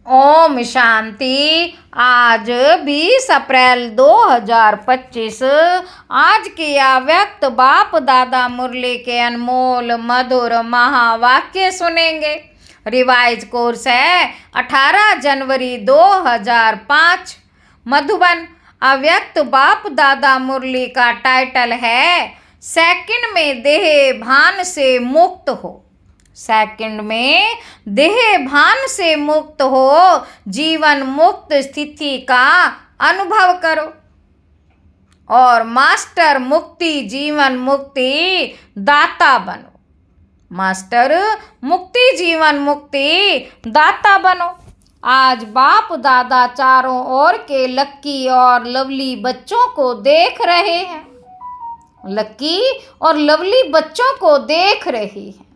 ओम शांति। आज 20 अप्रैल 2025। आज की अव्यक्त बाप दादा मुरली के अनमोल मधुर महावाक्य सुनेंगे। रिवाइज कोर्स है 18 जनवरी 2005 मधुबन। अव्यक्त बाप दादा मुरली का टाइटल है सेकंड में देह भान से मुक्त हो। सेकंड में देह भान से मुक्त हो, जीवन मुक्त स्थिति का अनुभव करो और मास्टर मुक्ति जीवन मुक्ति दाता बनो। मास्टर मुक्ति जीवन मुक्ति दाता बनो। आज बाप दादा चारों ओर के लक्की और लवली बच्चों को देख रहे हैं। लक्की और लवली बच्चों को देख रहे हैं।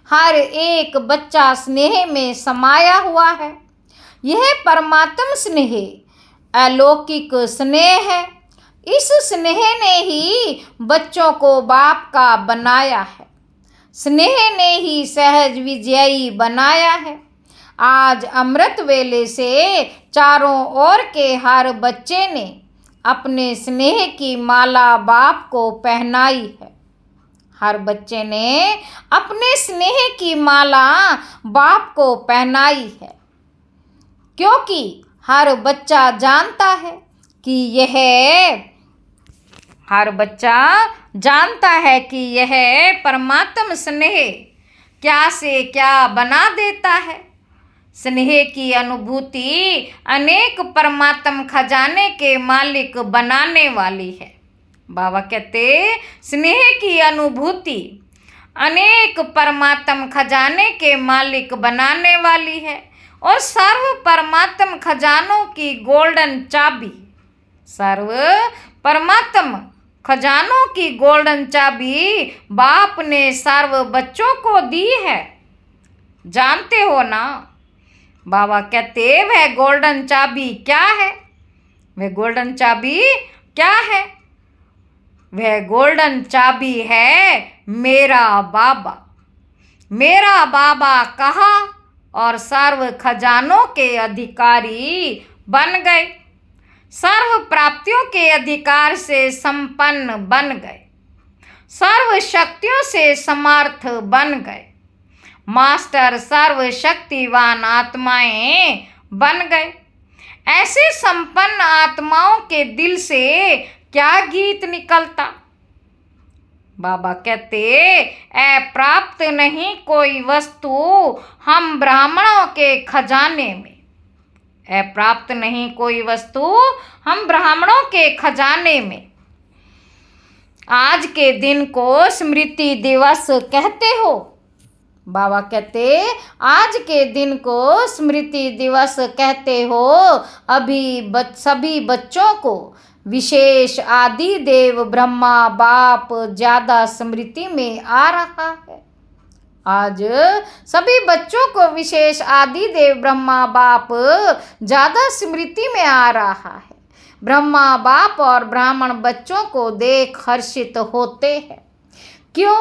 हर एक बच्चा स्नेह में समाया हुआ है। यह परमात्म स्नेह अलौकिक स्नेह है। इस स्नेह ने ही बच्चों को बाप का बनाया है। स्नेह ने ही सहज विजयी बनाया है। आज अमृत वेले से चारों ओर के हर बच्चे ने अपने स्नेह की माला बाप को पहनाई है। हर बच्चे ने अपने स्नेह की माला बाप को पहनाई है, क्योंकि हर बच्चा जानता है कि यह परमात्म स्नेह क्या से क्या बना देता है। स्नेह की अनुभूति अनेक परमात्म खजाने के मालिक बनाने वाली है। बाबा कहते स्नेह की अनुभूति अनेक परमात्म खजाने के मालिक बनाने वाली है और सर्व परमात्म खजानों की गोल्डन चाबी, सर्व परमात्म खजानों की गोल्डन चाबी बाप ने सर्व बच्चों को दी है। जानते हो ना? बाबा कहते वह गोल्डन चाबी क्या है? वह गोल्डन चाबी क्या है? वह गोल्डन चाबी है मेरा बाबा। मेरा बाबा कहा और सर्व खजानों के अधिकारी बन गए। सर्व प्राप्तियों के अधिकार से संपन्न बन गए। सर्व शक्तियों से समर्थ बन गए। मास्टर सर्व शक्तिवान आत्माएं बन गए। ऐसे संपन्न आत्माओं के दिल से क्या गीत निकलता? बाबा कहते प्राप्त नहीं कोई वस्तु हम ब्राह्मणों के खजाने में। प्राप्त नहीं कोई वस्तु हम ब्राह्मणों के खजाने में। आज के दिन को स्मृति दिवस कहते हो। बाबा कहते आज के दिन को स्मृति दिवस कहते हो। अभी सभी बच्चों को विशेष आदि देव ब्रह्मा बाप ज्यादा स्मृति में आ रहा है। आज सभी बच्चों को विशेष आदि देव ब्रह्मा बाप ज्यादा स्मृति में आ रहा है। ब्रह्मा बाप और ब्राह्मण बच्चों को देख हर्षित होते हैं। क्यों?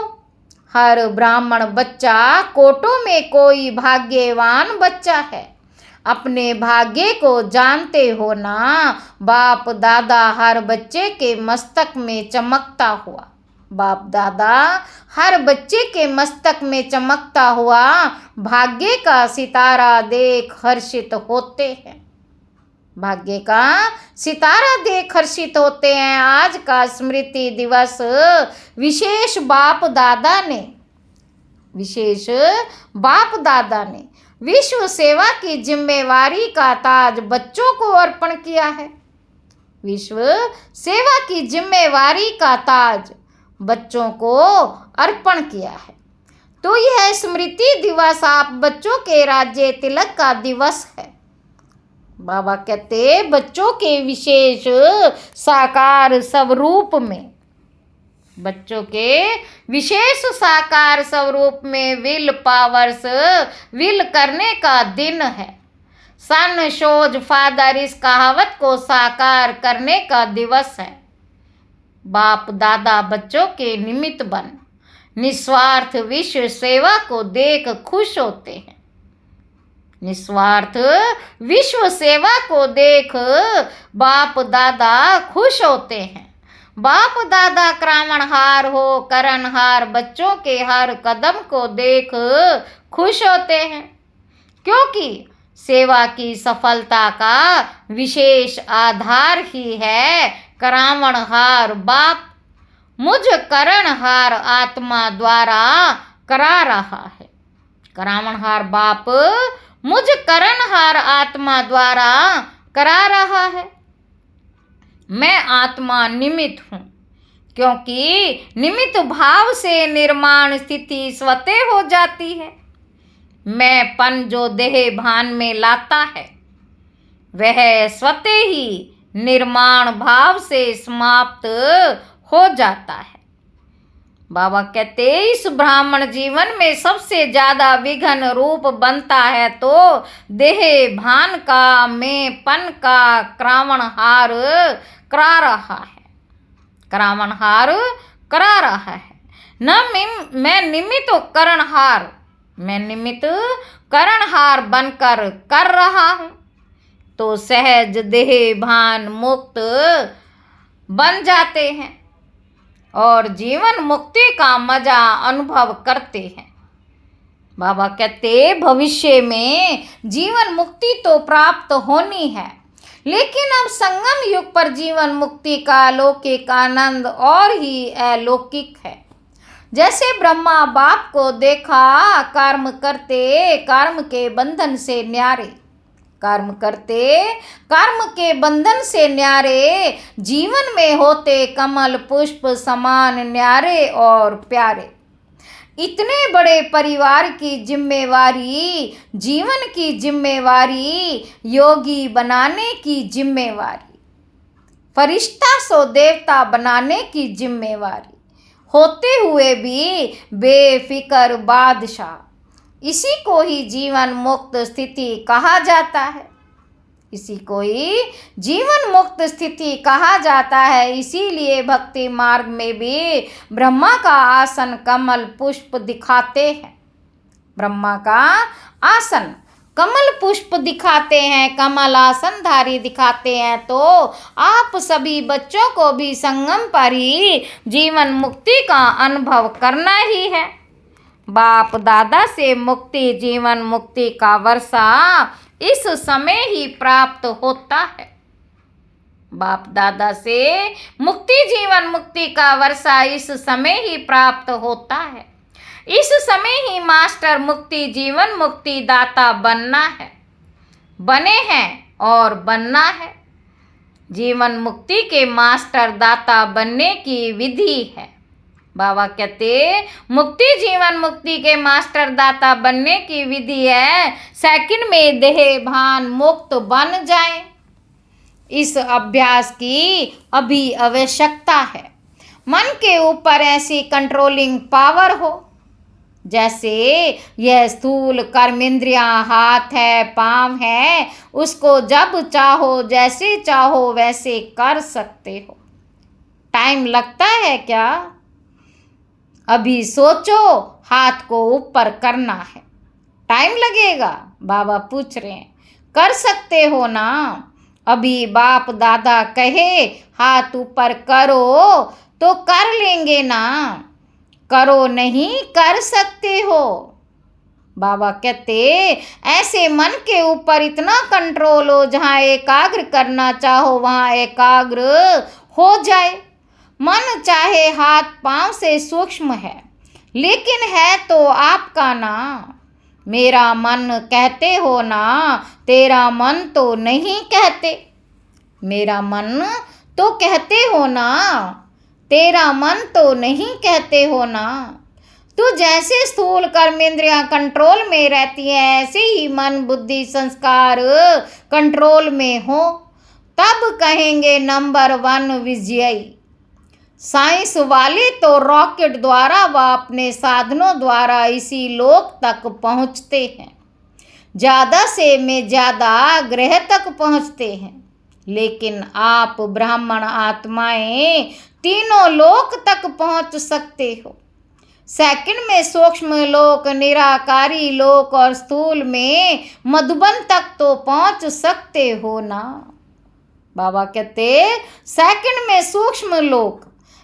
हर ब्राह्मण बच्चा कोटों में कोई भाग्यवान बच्चा है। अपने भाग्य को जानते हो ना? बाप दादा हर बच्चे के मस्तक में चमकता हुआ, बाप दादा हर बच्चे के मस्तक में चमकता हुआ भाग्य का सितारा देख हर्षित होते हैं। भाग्य का सितारा देख हर्षित होते हैं। आज का स्मृति दिवस विशेष बाप दादा ने विश्व सेवा की जिम्मेवारी का ताज बच्चों को अर्पण किया है। विश्व सेवा की जिम्मेवारी का ताज बच्चों को अर्पण किया है। तो यह स्मृति दिवस आप बच्चों के राज्य तिलक का दिवस है। बाबा कहते बच्चों के विशेष साकार स्वरूप में, बच्चों के विशेष साकार स्वरूप में विल पावर्स विल करने का दिन है। सन शोज फादर इस कहावत को साकार करने का दिवस है। बाप दादा बच्चों के निमित्त बन निस्वार्थ विश्व सेवा को देख खुश होते हैं। निस्वार्थ विश्व सेवा को देख बाप दादा खुश होते हैं। बाप दादा क्रामणहार हो करणहार बच्चों के हर कदम को देख खुश होते हैं, क्योंकि सेवा की सफलता का विशेष आधार ही है क्रामणहार बाप मुझ करणहार आत्मा द्वारा करा रहा है। क्रामणहार बाप मुझ करणहार आत्मा द्वारा करा रहा है। मैं आत्मा निमित्त हूँ, क्योंकि निमित्त भाव से निर्माण स्थिति स्वतः हो जाती है। मैं पन जो देह भान में लाता है वह स्वतः ही निर्माण भाव से समाप्त हो जाता है। बाबा कहते इस ब्राह्मण जीवन में सबसे ज्यादा विघ्न रूप बनता है तो देह भान का, मैं पन का क्रामणहार करा रहा है। क्रामणहार करा रहा है। मैं निमित्त करणहार, मैं निमित्त करणहार बनकर कर रहा हूँ, तो सहज देह भान मुक्त बन जाते हैं और जीवन मुक्ति का मजा अनुभव करते हैं। बाबा कहते भविष्य में जीवन मुक्ति तो प्राप्त होनी है, लेकिन अब संगम युग पर जीवन मुक्ति का अलौकिक आनंद और ही अलौकिक है। जैसे ब्रह्मा बाप को देखा कर्म करते कर्म के बंधन से न्यारे, कर्म करते कर्म के बंधन से न्यारे, जीवन में होते कमल पुष्प समान न्यारे और प्यारे। इतने बड़े परिवार की जिम्मेवारी, जीवन की जिम्मेवारी, योगी बनाने की जिम्मेवारी, फरिश्ता सो देवता बनाने की जिम्मेवारी होते हुए भी बेफिक्र बादशाह, इसी को ही जीवन मुक्त स्थिति कहा जाता है। इसी को ही जीवन मुक्त स्थिति कहा जाता है। इसीलिए भक्ति मार्ग में भी ब्रह्मा का आसन कमल पुष्प दिखाते हैं। ब्रह्मा का आसन कमल पुष्प दिखाते हैं, कमल आसन धारी दिखाते हैं, तो आप सभी बच्चों को भी संगम पर ही जीवन मुक्ति का अनुभव करना ही है। बाप दादा से मुक्ति जीवन मुक्ति का वर्षा इस समय ही प्राप्त होता है। बाप दादा से मुक्ति जीवन मुक्ति का वर्षा इस समय ही प्राप्त होता है। इस समय ही मास्टर मुक्ति जीवन मुक्ति दाता बनना है, बने हैं और बनना है। जीवन मुक्ति के मास्टर दाता बनने की विधि है। बाबा कहते मुक्ति जीवन मुक्ति के मास्टर दाता बनने की विधि है, सेकंड में देह भान मुक्त बन जाए। इस अभ्यास की अभी आवश्यकता है। मन के ऊपर ऐसी कंट्रोलिंग पावर हो जैसे यह स्थूल कर्मेंद्रियां हाथ है पांव है, उसको जब चाहो जैसे चाहो वैसे कर सकते हो। टाइम लगता है क्या? अभी सोचो, हाथ को ऊपर करना है, टाइम लगेगा? बाबा पूछ रहे हैं, कर सकते हो ना? अभी बाप दादा कहे हाथ ऊपर करो तो कर लेंगे ना, करो नहीं कर सकते हो। बाबा कहते ऐसे मन के ऊपर इतना कंट्रोल हो, जहाँ एकाग्र करना चाहो वहाँ एकाग्र हो जाए। मन चाहे हाथ पांव से सूक्ष्म है, लेकिन है तो आपका ना। मेरा मन कहते हो ना, तेरा मन तो नहीं कहते। मेरा मन तो कहते हो ना, तेरा मन तो नहीं कहते हो ना। तो जैसे स्थूल कर्मेंद्रियां कंट्रोल में रहती हैं, ऐसे ही मन बुद्धि संस्कार कंट्रोल में हो, तब कहेंगे नंबर 1 विजयी। साइंस वाले तो रॉकेट द्वारा व अपने साधनों द्वारा इसी लोक तक पहुंचते हैं, ज़्यादा से में ज़्यादा ग्रह तक पहुंचते हैं। लेकिन आप ब्राह्मण आत्माएं तीनों लोक तक पहुंच सकते हो। सेकंड में सूक्ष्म लोक, निराकारी लोक और स्थूल में मधुबन तक तो पहुंच सकते हो ना। बाबा कहते सेकंड में सूक्ष्म लोक,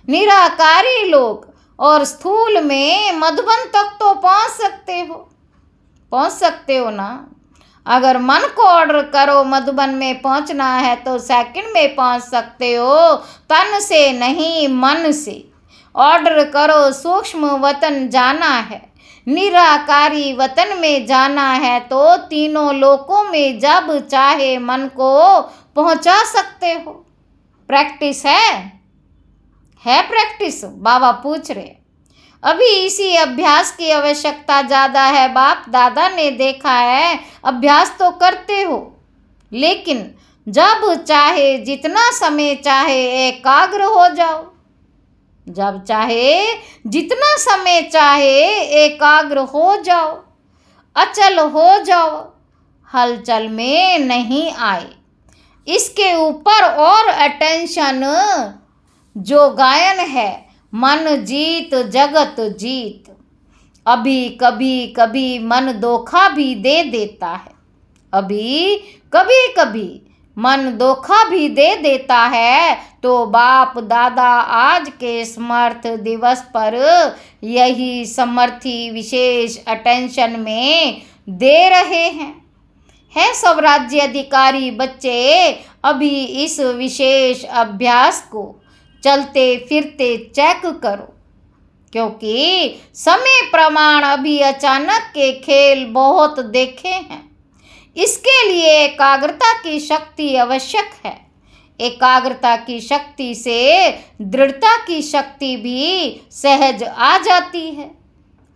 निराकारी लोक और स्थूल में मधुबन तक तो पहुंच सकते हो ना। अगर मन को ऑर्डर करो मधुबन में पहुंचना है तो सेकंड में पहुंच सकते हो, तन से नहीं मन से। ऑर्डर करो सूक्ष्म वतन जाना है, निराकारी वतन में जाना है तो तीनों लोकों में जब चाहे मन को पहुंचा सकते हो। प्रैक्टिस है प्रैक्टिस, बाबा पूछ रहे। अभी इसी अभ्यास की आवश्यकता ज़्यादा है। बाप दादा ने देखा है अभ्यास तो करते हो, लेकिन जब चाहे जितना समय चाहे एकाग्र हो जाओ। जब चाहे जितना समय चाहे एकाग्र हो जाओ, अचल हो जाओ, हलचल में नहीं आए। इसके ऊपर और अटेंशन जो गायन है, मन जीत जगत जीत। अभी कभी कभी मन धोखा भी दे देता है, अभी कभी कभी मन धोखा भी दे देता है। तो बाप दादा आज के समर्थ दिवस पर यही समर्थी विशेष अटेंशन में दे रहे हैं। है सब राज्य अधिकारी बच्चे अभी इस विशेष अभ्यास को चलते फिरते चेक करो, क्योंकि समय प्रमाण अभी अचानक के खेल बहुत देखे हैं। इसके लिए एकाग्रता की शक्ति आवश्यक है। एकाग्रता की शक्ति से दृढ़ता की शक्ति भी सहज आ जाती है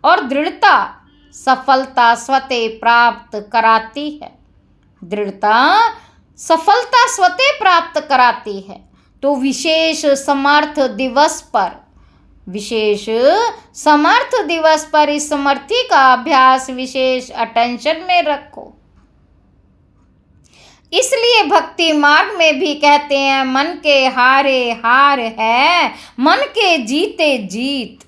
और दृढ़ता सफलता स्वतः प्राप्त कराती है। दृढ़ता सफलता स्वतः प्राप्त कराती है। तो विशेष समर्थ दिवस पर इस समर्थी का अभ्यास विशेष अटेंशन में रखो। इसलिए भक्ति मार्ग में भी कहते हैं मन के हारे हार है, मन के जीते जीत।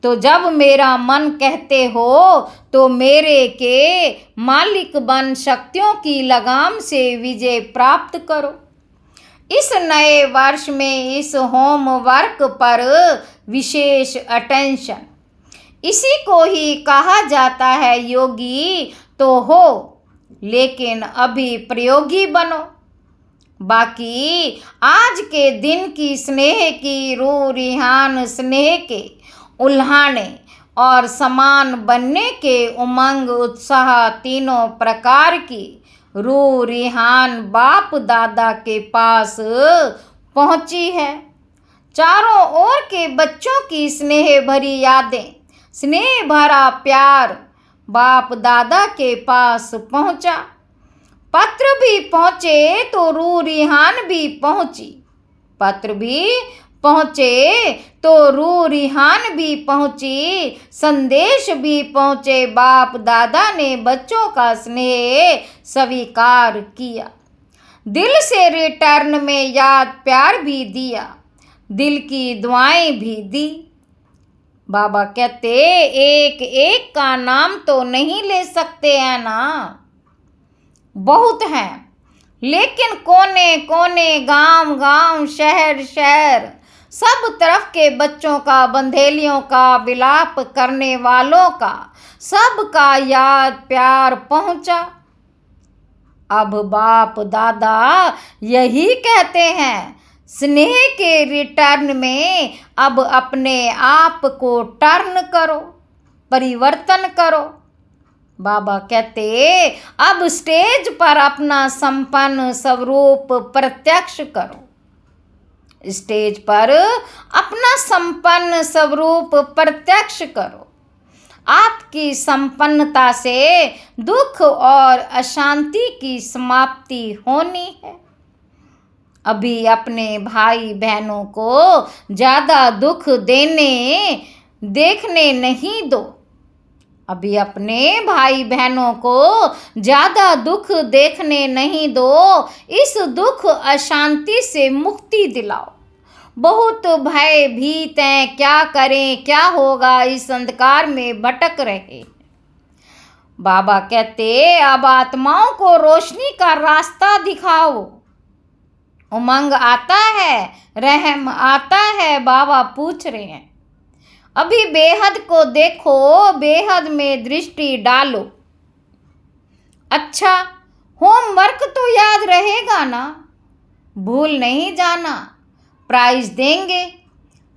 तो जब मेरा मन कहते हो तो मेरे के मालिक बन शक्तियों की लगाम से विजय प्राप्त करो। इस नए वर्ष में इस होमवर्क पर विशेष अटेंशन, इसी को ही कहा जाता है योगी तो हो, लेकिन अभी प्रयोगी बनो। बाकी आज के दिन की स्नेह की रूह रिहान, स्नेह के उल्हाने और समान बनने के उमंग उत्साह, तीनों प्रकार की रूह रिहान बाप दादा के पास पहुंची है। चारों ओर के बच्चों की स्नेह भरी यादें, स्नेह भरा प्यार बाप दादा के पास पहुंचा। पत्र भी पहुंचे तो रूह रिहान भी पहुंची। पत्र भी पहुंचे तो रूह रिहान भी पहुंची। संदेश भी पहुंचे। बाप दादा ने बच्चों का स्नेह स्वीकार किया। दिल से रिटर्न में याद प्यार भी दिया, दिल की दुआएं भी दी। बाबा कहते एक एक का नाम तो नहीं ले सकते हैं ना, बहुत हैं, लेकिन कोने कोने, गांव गांव, शहर शहर, सब तरफ के बच्चों का, बंधेलियों का, विलाप करने वालों का, सबका याद प्यार पहुंचा। अब बाप दादा यही कहते हैं, स्नेह के रिटर्न में अब अपने आप को टर्न करो, परिवर्तन करो। बाबा कहते अब स्टेज पर अपना संपन्न स्वरूप प्रत्यक्ष करो। स्टेज पर अपना संपन्न स्वरूप प्रत्यक्ष करो। आपकी संपन्नता से दुख और अशांति की समाप्ति होनी है। अभी अपने भाई बहनों को ज़्यादा दुख देखने नहीं दो। अभी अपने भाई बहनों को ज़्यादा दुख देखने नहीं दो। इस दुख अशांति से मुक्ति दिलाओ। बहुत भयभीत हैं, क्या करें, क्या होगा, इस अंधकार में भटक रहे। बाबा कहते अब आत्माओं को रोशनी का रास्ता दिखाओ। उमंग आता है, रहम आता है। बाबा पूछ रहे हैं अभी बेहद को देखो, बेहद में दृष्टि डालो। अच्छा, होमवर्क तो याद रहेगा ना, भूल नहीं जाना। प्राइज देंगे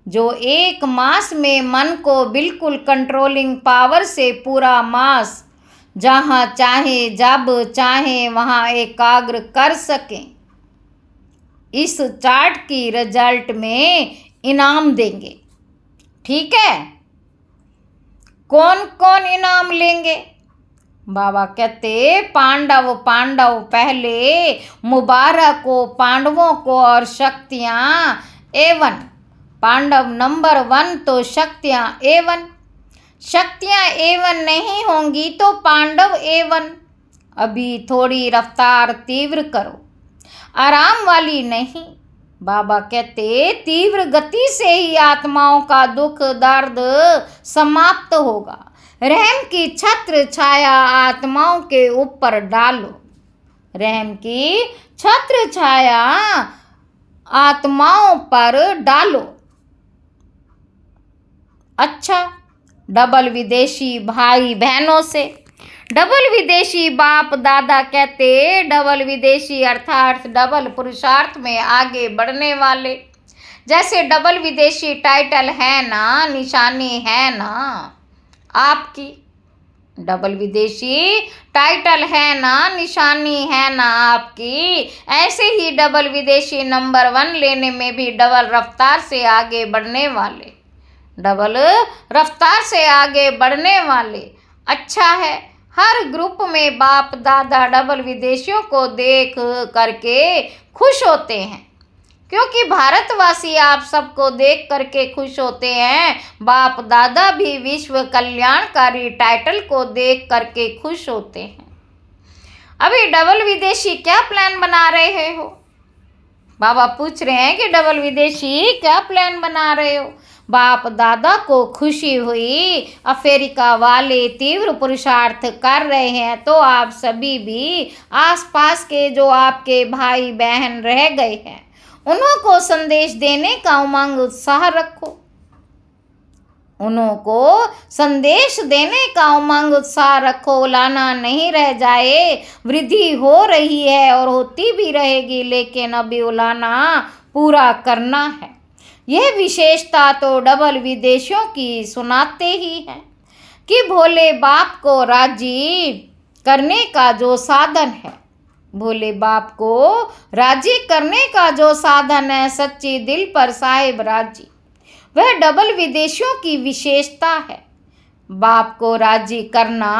जो 1 मास में मन को बिल्कुल कंट्रोलिंग पावर से पूरा मास जहाँ चाहे जब चाहे वहाँ एकाग्र कर सकें। इस चार्ट की रिजल्ट में इनाम देंगे। ठीक है, कौन कौन इनाम लेंगे? बाबा कहते पांडव पहले मुबारक हो पांडवों को और शक्तियाँ A1। पांडव नंबर 1 तो शक्तियाँ A1। शक्तियाँ A1 नहीं होंगी तो पांडव A1। अभी थोड़ी रफ्तार तीव्र करो, आराम वाली नहीं। बाबा कहते तीव्र गति से ही आत्माओं का दुख दर्द समाप्त होगा। रहम की छत्र छाया आत्माओं के ऊपर डालो। रहम की छत्र छाया आत्माओं पर डालो। अच्छा, डबल विदेशी भाई बहनों से, डबल विदेशी बाप दादा कहते डबल विदेशी अर्थात डबल पुरुषार्थ में आगे बढ़ने वाले। जैसे डबल विदेशी टाइटल है ना, निशानी है ना आपकी, डबल विदेशी टाइटल है ना, निशानी है ना आपकी, ऐसे ही डबल विदेशी नंबर 1 लेने में भी डबल रफ्तार से आगे बढ़ने वाले, डबल रफ्तार से आगे बढ़ने वाले। अच्छा है, हर ग्रुप में बाप दादा डबल विदेशियों को देख करके खुश होते हैं, क्योंकि भारतवासी आप सबको देख करके खुश होते हैं। बाप दादा भी विश्व कल्याणकारी टाइटल को देख करके खुश होते हैं। अभी डबल विदेशी क्या प्लान बना रहे हो? बाबा पूछ रहे हैं कि डबल विदेशी क्या प्लान बना रहे हो? बाप दादा को खुशी हुई, अफ्रीका वाले तीव्र पुरुषार्थ कर रहे हैं, तो आप सभी भी आसपास के जो आपके भाई बहन रह गए हैं उन्हों को संदेश देने का उमंग उत्साह रखो। उन्हों को संदेश देने का उमंग उत्साह रखो। उलाना नहीं रह जाए। वृद्धि हो रही है और होती भी रहेगी, लेकिन अभी उलाना पूरा करना है। यह विशेषता तो डबल विदेशियों की सुनाते ही हैं कि भोले बाप को राजी करने का जो साधन है, भोले बाप को राजी करने का जो साधन है, सच्ची दिल पर साहिब राजी, वह डबल विदेशियों की विशेषता है। बाप को राजी करना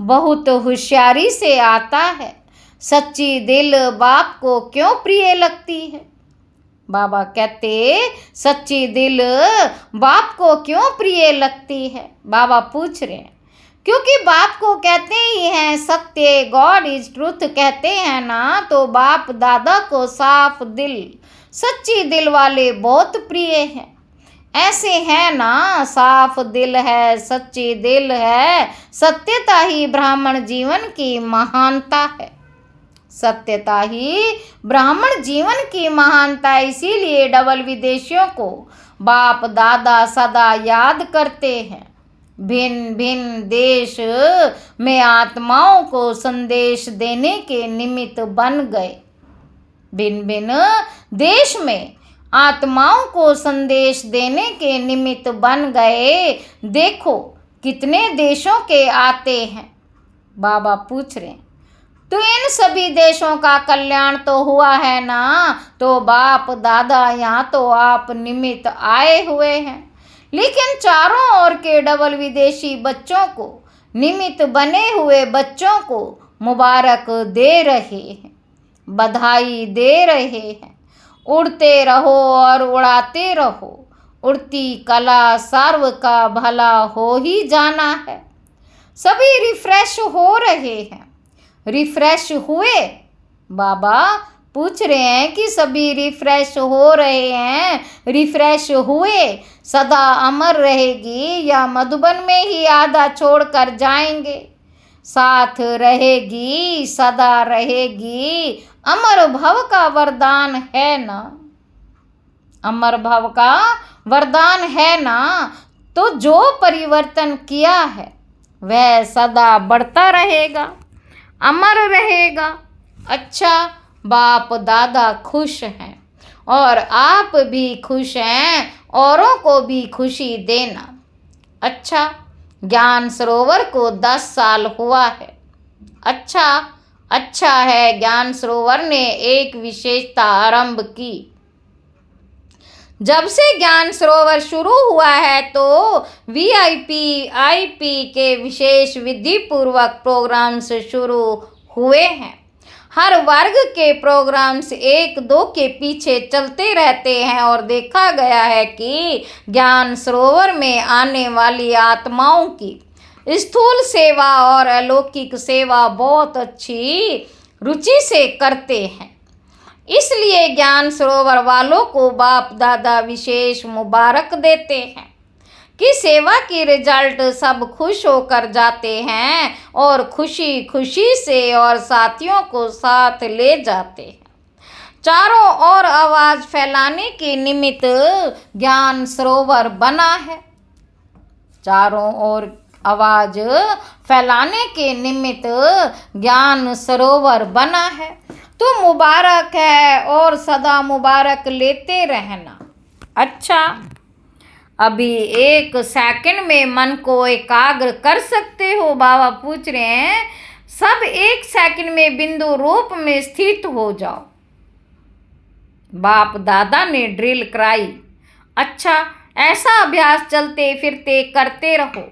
बहुत होशियारी से आता है। सच्ची दिल बाप को क्यों प्रिय लगती है? बाबा कहते सच्ची दिल बाप को क्यों प्रिय लगती है? बाबा पूछ रहे हैं क्योंकि बाप को कहते ही हैं सत्य, गॉड इज ट्रूथ कहते हैं ना, तो बाप दादा को साफ दिल, सच्ची दिल वाले बहुत प्रिय हैं। ऐसे है ना, साफ दिल है, सच्ची दिल है, सत्यता ही ब्राह्मण जीवन की महानता है। सत्यता ही ब्राह्मण जीवन की महानता। इसीलिए डबल विदेशियों को बाप दादा सदा याद करते हैं। भिन्न भिन्न देश में आत्माओं को संदेश देने के निमित्त बन गए। भिन्न भिन्न देश में आत्माओं को संदेश देने के निमित्त बन गए। देखो कितने देशों के आते हैं। बाबा पूछ रहे हैं तो इन सभी देशों का कल्याण तो हुआ है ना, तो बाप दादा यहाँ तो आप निमित्त आए हुए हैं, लेकिन चारों ओर के डबल विदेशी बच्चों को, निमित्त बने हुए बच्चों को मुबारक दे रहे हैं, बधाई दे रहे हैं। उड़ते रहो और उड़ाते रहो, उड़ती कला सर्व का भला हो ही जाना है। सभी रिफ्रेश हो रहे हैं, रिफ्रेश हुए। बाबा पूछ रहे हैं कि सभी रिफ्रेश हो रहे हैं, रिफ्रेश हुए, सदा अमर रहेगी या मधुबन में ही आधा छोड़कर जाएंगे। साथ रहेगी सदा रहेगी, अमर भव का वरदान है ना, अमर भव का वरदान है ना। तो जो परिवर्तन किया है वह सदा बढ़ता रहेगा, अमर रहेगा। अच्छा, बाप दादा खुश हैं और आप भी खुश हैं, औरों को भी खुशी देना। अच्छा, ज्ञान सरोवर को 10 साल हुआ है। अच्छा है, ज्ञान सरोवर ने एक विशेषता आरंभ की। जब से ज्ञान सरोवर शुरू हुआ है तो VIP IP के विशेष विधि पूर्वक प्रोग्राम्स शुरू हुए हैं। हर वर्ग के प्रोग्राम्स 1-2 के पीछे चलते रहते हैं और देखा गया है कि ज्ञान सरोवर में आने वाली आत्माओं की स्थूल सेवा और अलौकिक सेवा बहुत अच्छी रुचि से करते हैं। इसलिए ज्ञान सरोवर वालों को बाप दादा विशेष मुबारक देते हैं कि सेवा की रिजल्ट सब खुश होकर जाते हैं और खुशी खुशी से और साथियों को साथ ले जाते हैं। चारों ओर आवाज़ फैलाने के निमित्त ज्ञान सरोवर बना है। चारों ओर आवाज़ फैलाने के निमित्त ज्ञान सरोवर बना है। तो मुबारक है और सदा मुबारक लेते रहना। अच्छा, अभी 1 सेकंड में मन को एकाग्र कर सकते हो? बाबा पूछ रहे हैं, सब 1 सेकंड में बिंदु रूप में स्थित हो जाओ। बाप दादा ने ड्रिल कराई। अच्छा, ऐसा अभ्यास चलते फिरते करते रहो।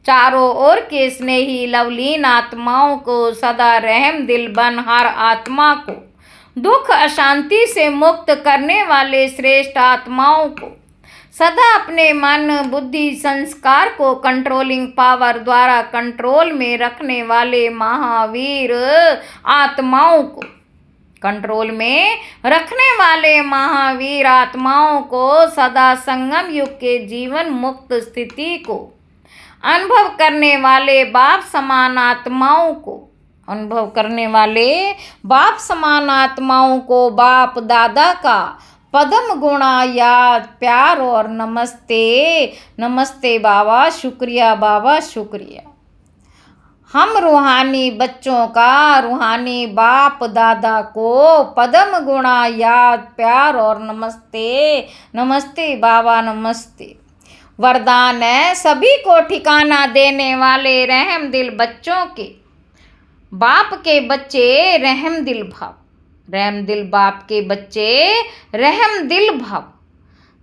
चारों ओर के स्नेही लवलीन आत्माओं को सदा रहम दिल बन हर आत्मा को दुख अशांति से मुक्त करने वाले श्रेष्ठ आत्माओं को सदा अपने मन बुद्धि संस्कार को कंट्रोलिंग पावर द्वारा कंट्रोल में रखने वाले महावीर आत्माओं को कंट्रोल में रखने वाले महावीर आत्माओं को सदा संगम युग के जीवन मुक्त स्थिति को अनुभव करने वाले बाप समान आत्माओं को अनुभव करने वाले बाप समान आत्माओं को बाप दादा का पदम गुणा याद प्यार और नमस्ते। नमस्ते बाबा, शुक्रिया बाबा, शुक्रिया। हम रूहानी बच्चों का रूहानी बाप दादा को पदम गुणा याद प्यार और नमस्ते। नमस्ते बाबा, नमस्ते। वरदान है सभी को ठिकाना देने वाले रहम दिल बच्चों के बाप के बच्चे रहम दिल भाव, रहम दिल बाप के बच्चे रहम दिल भाव,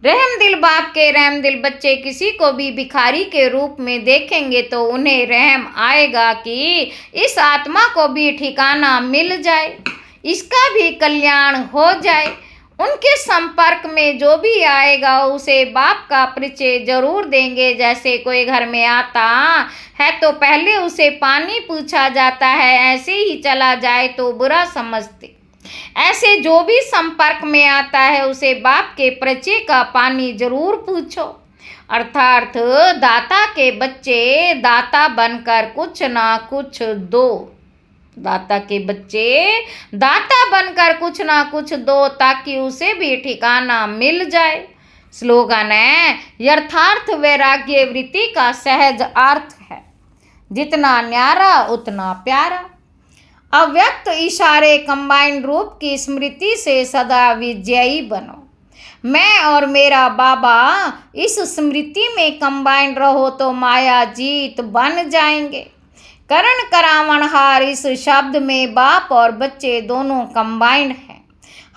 रहम दिल बाप के रहम दिल बच्चे किसी को भी भिखारी के रूप में देखेंगे तो उन्हें रहम आएगा कि इस आत्मा को भी ठिकाना मिल जाए, इसका भी कल्याण हो जाए। उनके संपर्क में जो भी आएगा उसे बाप का परिचय जरूर देंगे। जैसे कोई घर में आता है तो पहले उसे पानी पूछा जाता है, ऐसे ही चला जाए तो बुरा समझते। ऐसे जो भी संपर्क में आता है उसे बाप के परिचय का पानी जरूर पूछो। अर्थात दाता के बच्चे दाता बनकर कुछ ना कुछ दो, दाता के बच्चे दाता बनकर कुछ ना कुछ दो ताकि उसे भी ठिकाना मिल जाए। स्लोगन है यथार्थ वैराग्य वृत्ति का सहज अर्थ है, जितना न्यारा उतना प्यारा। अव्यक्त इशारे कंबाइंड रूप की स्मृति से सदा विजयी बनो। मैं और मेरा बाबा इस स्मृति में कंबाइंड रहो तो माया जीत बन जाएंगे। करण करावण हार इस शब्द में बाप और बच्चे दोनों कंबाइंड हैं।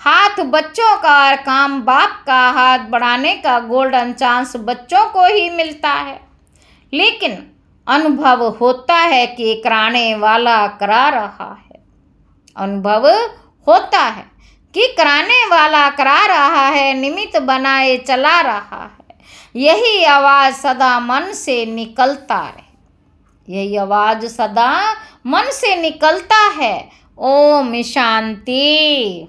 हाथ बच्चों का और काम बाप का, हाथ बढ़ाने का गोल्डन चांस बच्चों को ही मिलता है। लेकिन अनुभव होता है कि कराने वाला करा रहा है, अनुभव होता है कि कराने वाला करा रहा है, निमित्त बनाए चला रहा है। यही आवाज़ सदा मन से निकलता रहे, यही आवाज़ सदा मन से निकलता है। ओम शांति।